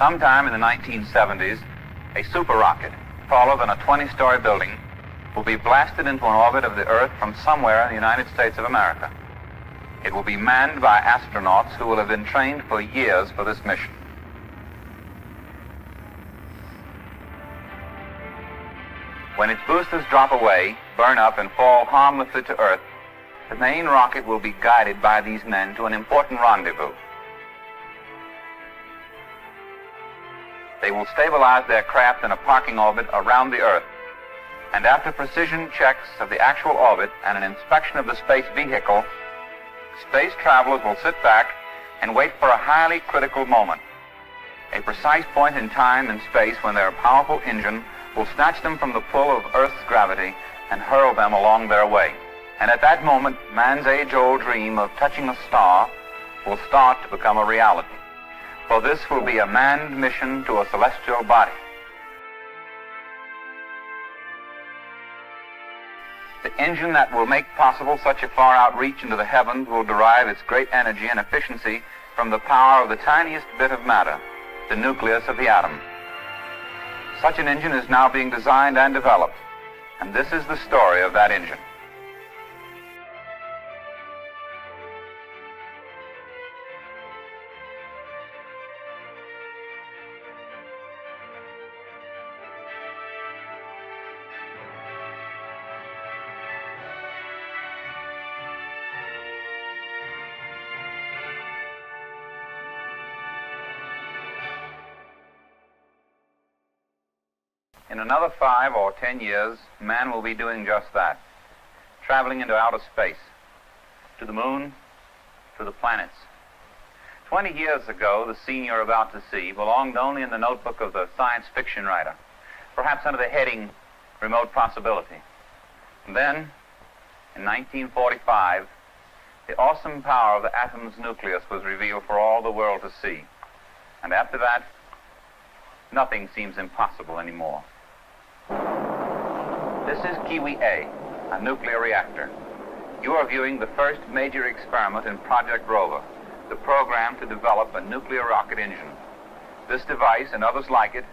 Sometime in the 1970s, a super rocket, taller than a 20-story building, will be blasted into an orbit of the Earth from somewhere in the United States of America. It will be manned by astronauts who will have been trained for years for this mission. When its boosters drop away, burn up, and fall harmlessly to Earth, the main rocket will be guided by these men to an important rendezvous. They will stabilize their craft in a parking orbit around the Earth, and after precision checks of the actual orbit and an inspection of the space vehicle, space travelers will sit back and wait for a highly critical moment, a precise point in time and space when their powerful engine will snatch them from the pull of Earth's gravity and hurl them along their way. And at that moment, man's age-old dream of touching a star will start to become a reality. For this will be a manned mission to a celestial body. The engine that will make possible such a far outreach into the heavens will derive its great energy and efficiency from the power of the tiniest bit of matter, the nucleus of the atom. Such an engine is now being designed and developed, and this is the story of that engine. In another 5 or 10 years, man will be doing just that, traveling into outer space, to the moon, to the planets. 20 years ago, the scene you're about to see belonged only in the notebook of the science fiction writer, perhaps under the heading, Remote Possibility. And then, in 1945, the awesome power of the atom's nucleus was revealed for all the world to see. And after that, nothing seems impossible anymore. This is Kiwi A, a nuclear reactor. You are viewing the first major experiment in Project Rover, the program to develop a nuclear rocket engine. This device and others like it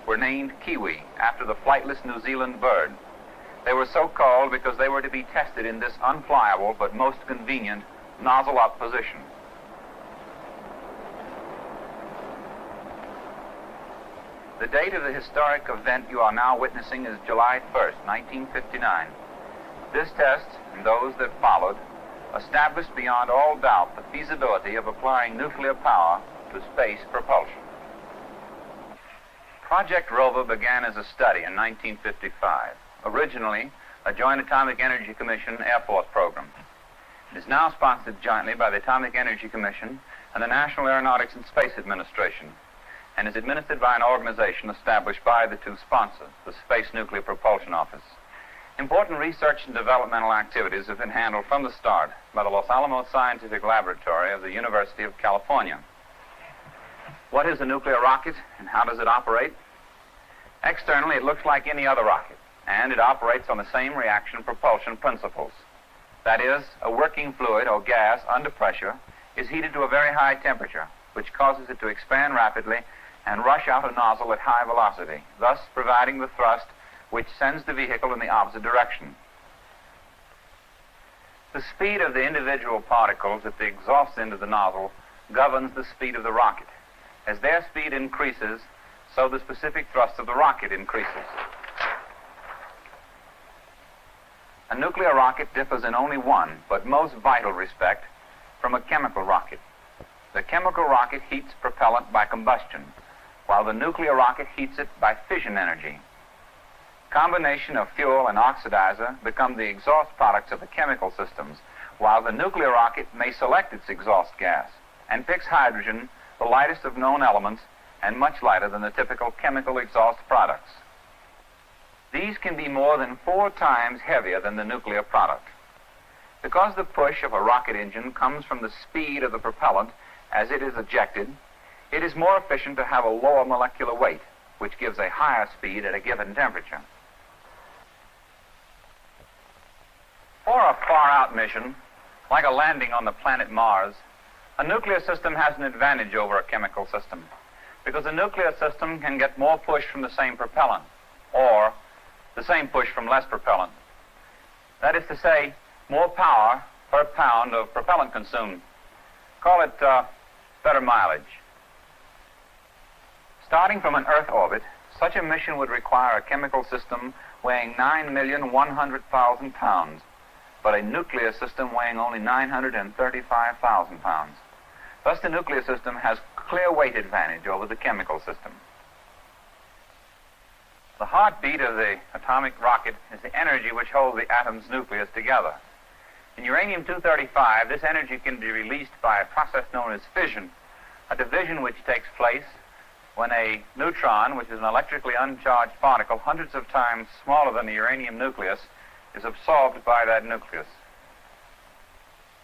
were named Kiwi after the flightless New Zealand bird. They were so called because they were to be tested in this unflyable but most convenient nozzle-up position. The date of the historic event you are now witnessing is July 1st, 1959. This test, and those that followed, established beyond all doubt the feasibility of applying nuclear power to space propulsion. Project Rover began as a study in 1955, originally a Joint Atomic Energy Commission Air Force program. It is now sponsored jointly by the Atomic Energy Commission and the National Aeronautics and Space Administration, and is administered by an organization established by the two sponsors, the Space Nuclear Propulsion Office. Important research and developmental activities have been handled from the start by the Los Alamos Scientific Laboratory of the University of California. What is a nuclear rocket and how does it operate? Externally, it looks like any other rocket, and it operates on the same reaction propulsion principles. That is, a working fluid or gas under pressure is heated to a very high temperature, which causes it to expand rapidly and rush out a nozzle at high velocity, thus providing the thrust which sends the vehicle in the opposite direction. The speed of the individual particles at the exhaust end of the nozzle governs the speed of the rocket. As their speed increases, so the specific thrust of the rocket increases. A nuclear rocket differs in only one, but most vital respect, from a chemical rocket. The chemical rocket heats propellant by combustion, while the nuclear rocket heats it by fission energy. Combination of fuel and oxidizer become the exhaust products of the chemical systems, while the nuclear rocket may select its exhaust gas and picks hydrogen, the lightest of known elements, and much lighter than the typical chemical exhaust products. These can be more than 4 times heavier than the nuclear product. Because the push of a rocket engine comes from the speed of the propellant as it is ejected, it is more efficient to have a lower molecular weight, which gives a higher speed at a given temperature. For a far-out mission, like a landing on the planet Mars, a nuclear system has an advantage over a chemical system, because a nuclear system can get more push from the same propellant, or the same push from less propellant. That is to say, more power per pound of propellant consumed. Call it better mileage. Starting from an Earth orbit, such a mission would require a chemical system weighing 9,100,000 pounds, but a nuclear system weighing only 935,000 pounds. Thus, the nuclear system has clear weight advantage over the chemical system. The heartbeat of the atomic rocket is the energy which holds the atom's nucleus together. In uranium-235, this energy can be released by a process known as fission, a division which takes place when a neutron, which is an electrically uncharged particle hundreds of times smaller than the uranium nucleus, is absorbed by that nucleus.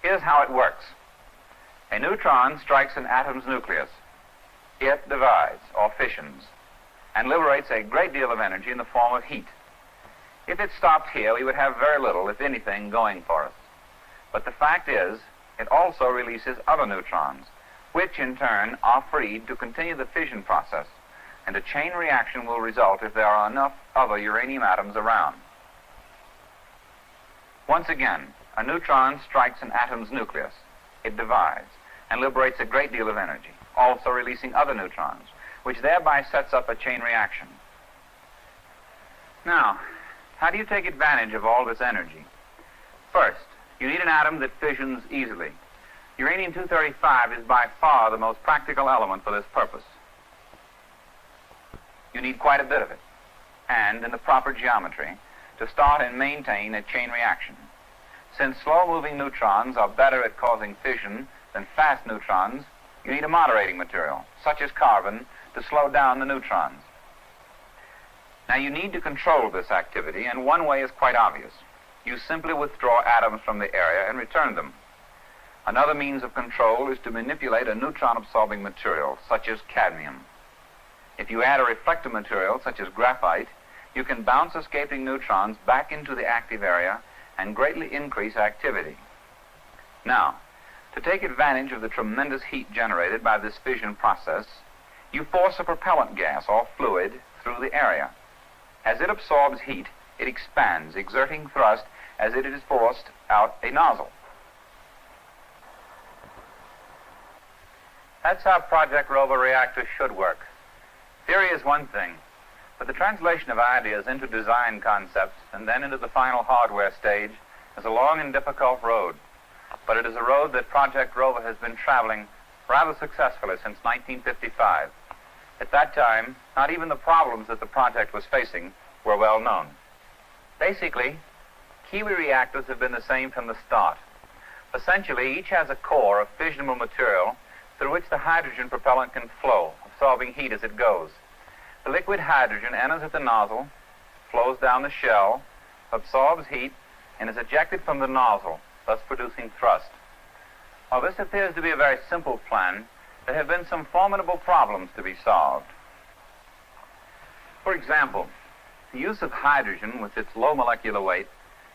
Here's how it works. A neutron strikes an atom's nucleus. It divides, or fissions, and liberates a great deal of energy in the form of heat. If it stopped here, we would have very little, if anything, going for us. But the fact is, it also releases other neutrons, which in turn are freed to continue the fission process, and a chain reaction will result if there are enough other uranium atoms around. Once again, a neutron strikes an atom's nucleus. It divides and liberates a great deal of energy, also releasing other neutrons, which thereby sets up a chain reaction. Now, how do you take advantage of all this energy? First, you need an atom that fissions easily. Uranium-235 is by far the most practical element for this purpose. You need quite a bit of it, and in the proper geometry, to start and maintain a chain reaction. Since slow-moving neutrons are better at causing fission than fast neutrons, you need a moderating material, such as carbon, to slow down the neutrons. Now, you need to control this activity, and one way is quite obvious. You simply withdraw atoms from the area and return them. Another means of control is to manipulate a neutron-absorbing material, such as cadmium. If you add a reflector material, such as graphite, you can bounce escaping neutrons back into the active area and greatly increase activity. Now, to take advantage of the tremendous heat generated by this fission process, you force a propellant gas or fluid through the area. As it absorbs heat, it expands, exerting thrust as it is forced out a nozzle. That's how Project Rover reactors should work. Theory is one thing, but the translation of ideas into design concepts and then into the final hardware stage is a long and difficult road. But it is a road that Project Rover has been traveling rather successfully since 1955. At that time, not even the problems that the project was facing were well known. Basically, Kiwi reactors have been the same from the start. Essentially, each has a core of fissionable material through which the hydrogen propellant can flow, absorbing heat as it goes. The liquid hydrogen enters at the nozzle, flows down the shell, absorbs heat, and is ejected from the nozzle, thus producing thrust. While this appears to be a very simple plan, there have been some formidable problems to be solved. For example, the use of hydrogen with its low molecular weight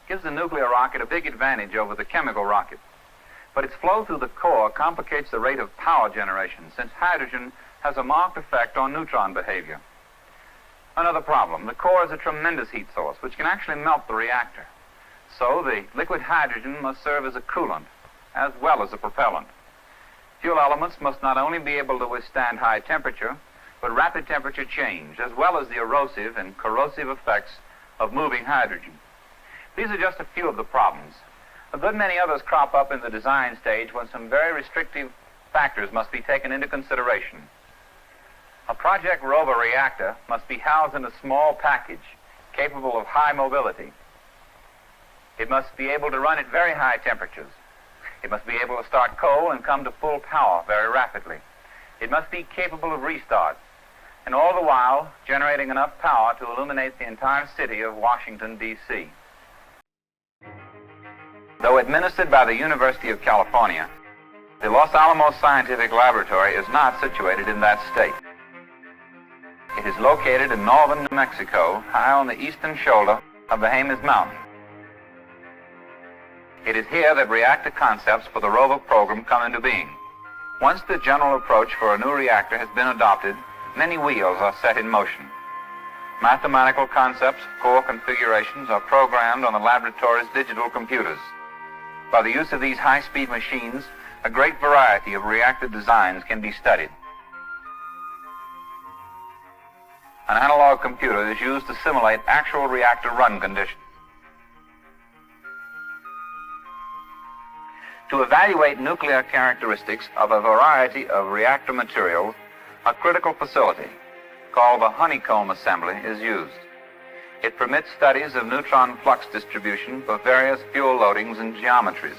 gives the nuclear rocket a big advantage over the chemical rocket. But its flow through the core complicates the rate of power generation, since hydrogen has a marked effect on neutron behavior. Another problem, the core is a tremendous heat source, which can actually melt the reactor. So the liquid hydrogen must serve as a coolant, as well as a propellant. Fuel elements must not only be able to withstand high temperature, but rapid temperature change, as well as the erosive and corrosive effects of moving hydrogen. These are just a few of the problems. A good many others crop up in the design stage when some very restrictive factors must be taken into consideration. A Project Rover reactor must be housed in a small package capable of high mobility. It must be able to run at very high temperatures. It must be able to start coal and come to full power very rapidly. It must be capable of restart, and all the while generating enough power to illuminate the entire city of Washington, D.C. Though administered by the University of California, the Los Alamos Scientific Laboratory is not situated in that state. It is located in northern New Mexico, high on the eastern shoulder of the Jemez Mountain. It is here that reactor concepts for the Rover program come into being. Once the general approach for a new reactor has been adopted, many wheels are set in motion. Mathematical concepts, core configurations are programmed on the laboratory's digital computers. By the use of these high-speed machines, a great variety of reactor designs can be studied. An analog computer is used to simulate actual reactor run conditions. To evaluate nuclear characteristics of a variety of reactor materials, a critical facility called the honeycomb assembly is used. It permits studies of neutron flux distribution for various fuel loadings and geometries.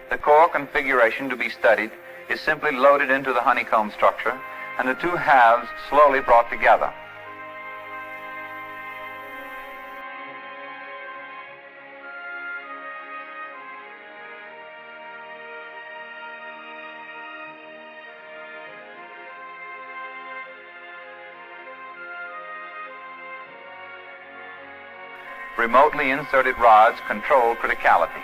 The core configuration to be studied is simply loaded into the honeycomb structure and the two halves slowly brought together. Remotely inserted rods control criticality.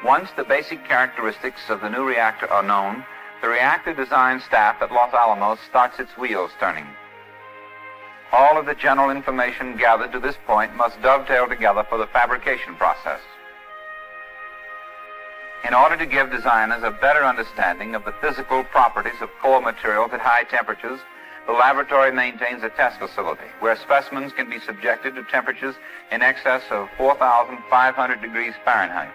Once the basic characteristics of the new reactor are known, the reactor design staff at Los Alamos starts its wheels turning. All of the general information gathered to this point must dovetail together for the fabrication process. In order to give designers a better understanding of the physical properties of core materials at high temperatures, the laboratory maintains a test facility where specimens can be subjected to temperatures in excess of 4,500 degrees Fahrenheit.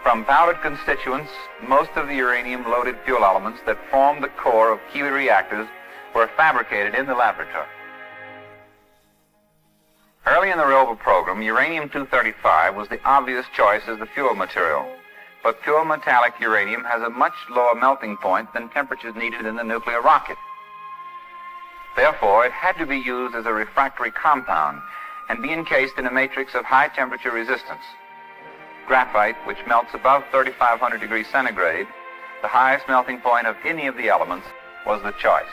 From powdered constituents, most of the uranium-loaded fuel elements that form the core of Kiwi reactors were fabricated in the laboratory. Early in the Rover program, uranium-235 was the obvious choice as the fuel material, but pure metallic uranium has a much lower melting point than temperatures needed in the nuclear rocket. Therefore, it had to be used as a refractory compound and be encased in a matrix of high temperature resistance. Graphite, which melts above 3,500 degrees centigrade, the highest melting point of any of the elements, was the choice.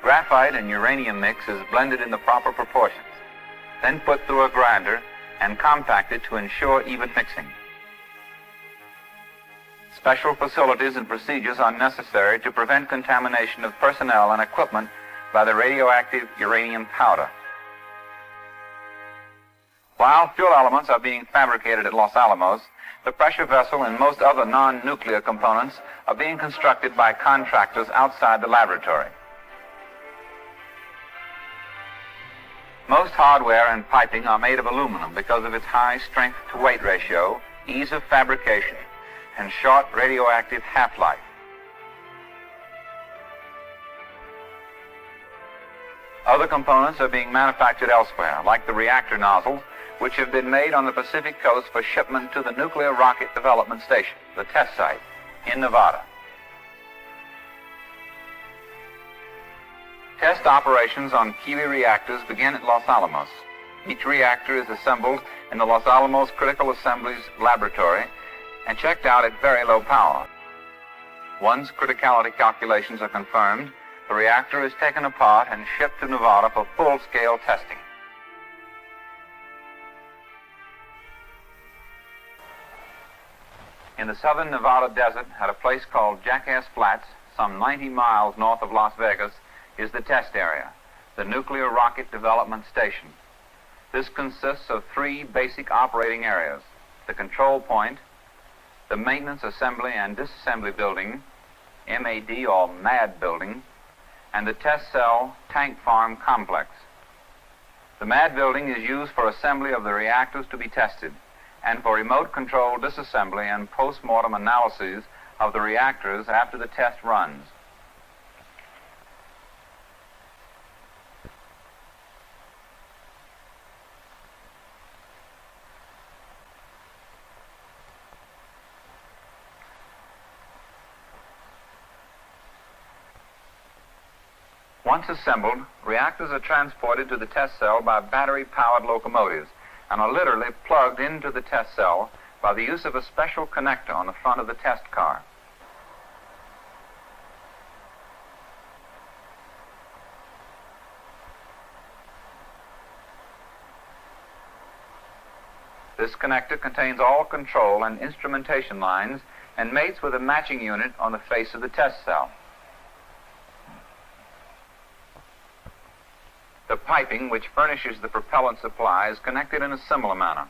Graphite and uranium mix is blended in the proper proportions, then put through a grinder and compacted to ensure even mixing. Special facilities and procedures are necessary to prevent contamination of personnel and equipment by the radioactive uranium powder. While fuel elements are being fabricated at Los Alamos, the pressure vessel and most other non-nuclear components are being constructed by contractors outside the laboratory. Most hardware and piping are made of aluminum because of its high strength-to-weight ratio, ease of fabrication, and short radioactive half-life. Other components are being manufactured elsewhere, like the reactor nozzles, which have been made on the Pacific Coast for shipment to the Nuclear Rocket Development Station, the test site, in Nevada. Test operations on Kiwi reactors begin at Los Alamos. Each reactor is assembled in the Los Alamos Critical Assemblies Laboratory and checked out at very low power. Once criticality calculations are confirmed, the reactor is taken apart and shipped to Nevada for full-scale testing. In the southern Nevada desert, at a place called Jackass Flats, some 90 miles north of Las Vegas, is the test area, the Nuclear Rocket Development Station. This consists of three basic operating areas: the control point, the maintenance assembly and disassembly building, MAD or MAD building, and the test cell tank farm complex. The MAD building is used for assembly of the reactors to be tested and for remote control disassembly and post-mortem analyses of the reactors after the test runs. Once assembled, reactors are transported to the test cell by battery-powered locomotives and are literally plugged into the test cell by the use of a special connector on the front of the test car. This connector contains all control and instrumentation lines and mates with a matching unit on the face of the test cell. The piping which furnishes the propellant supply is connected in a similar manner,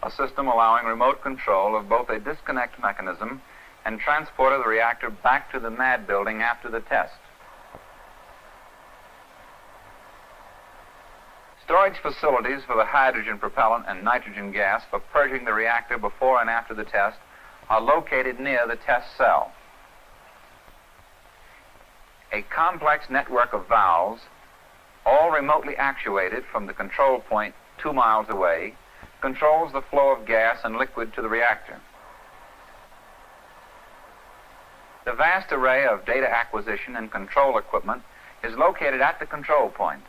a system allowing remote control of both a disconnect mechanism and transport of the reactor back to the MAD building after the test. Storage facilities for the hydrogen propellant and nitrogen gas for purging the reactor before and after the test are located near the test cell. A complex network of valves, all remotely actuated from the control point 2 miles away, controls the flow of gas and liquid to the reactor. The vast array of data acquisition and control equipment is located at the control point.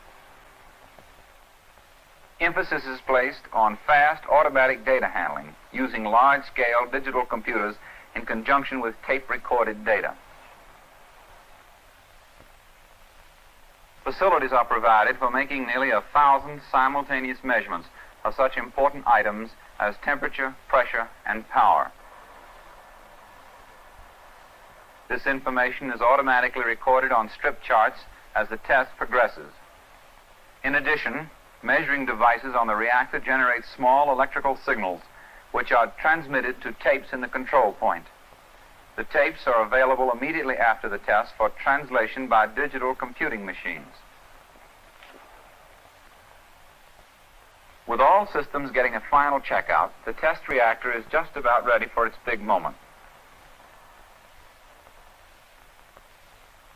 Emphasis is placed on fast automatic data handling using large-scale digital computers in conjunction with tape-recorded data. Facilities are provided for making nearly 1,000 simultaneous measurements of such important items as temperature, pressure, and power. This information is automatically recorded on strip charts as the test progresses. In addition, measuring devices on the reactor generate small electrical signals which are transmitted to tapes in the control point. The tapes are available immediately after the test for translation by digital computing machines. With all systems getting a final checkout, the test reactor is just about ready for its big moment.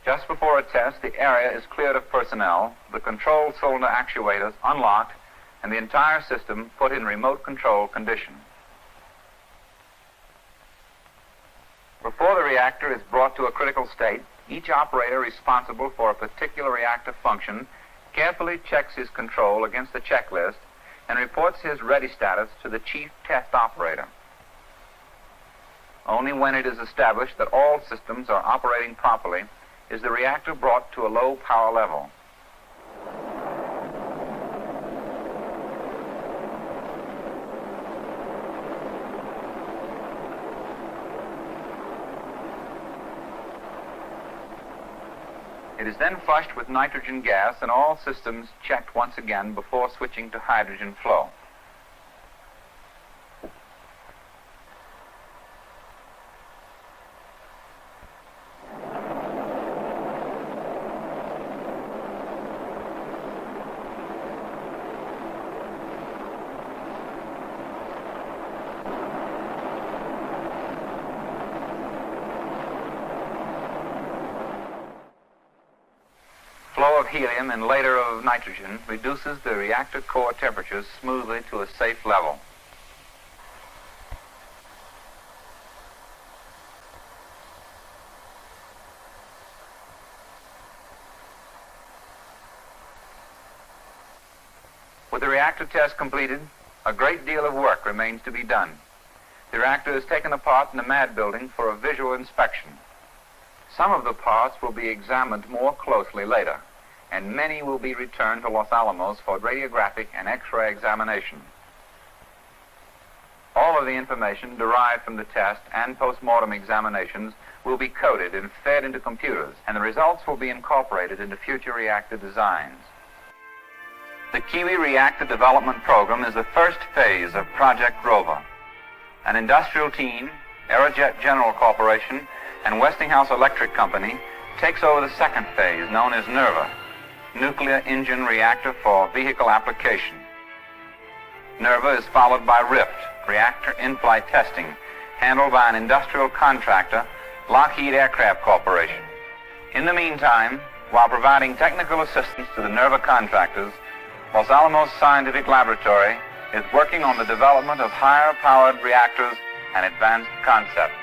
Just before a test, the area is cleared of personnel, the control cylinder actuators unlocked, and the entire system put in remote control condition. Before the reactor is brought to a critical state, each operator responsible for a particular reactor function carefully checks his control against the checklist and reports his ready status to the chief test operator. Only when it is established that all systems are operating properly is the reactor brought to a low power level. It is then flushed with nitrogen gas and all systems checked once again before switching to hydrogen flow. Flow of helium and later of nitrogen reduces the reactor core temperatures smoothly to a safe level. With the reactor test completed, a great deal of work remains to be done. The reactor is taken apart in the MAD building for a visual inspection. Some of the parts will be examined more closely later, and many will be returned to Los Alamos for radiographic and X-ray examination. All of the information derived from the test and post-mortem examinations will be coded and fed into computers, and the results will be incorporated into future reactor designs. The Kiwi reactor development program is the first phase of Project Rover. An industrial team, Aerojet General Corporation, and Westinghouse Electric Company takes over the second phase, known as NERVA, Nuclear Engine Reactor for Vehicle Application. NERVA is followed by RIFT, Reactor In-Flight Testing, handled by an industrial contractor, Lockheed Aircraft Corporation. In the meantime, while providing technical assistance to the NERVA contractors, Los Alamos Scientific Laboratory is working on the development of higher-powered reactors and advanced concepts.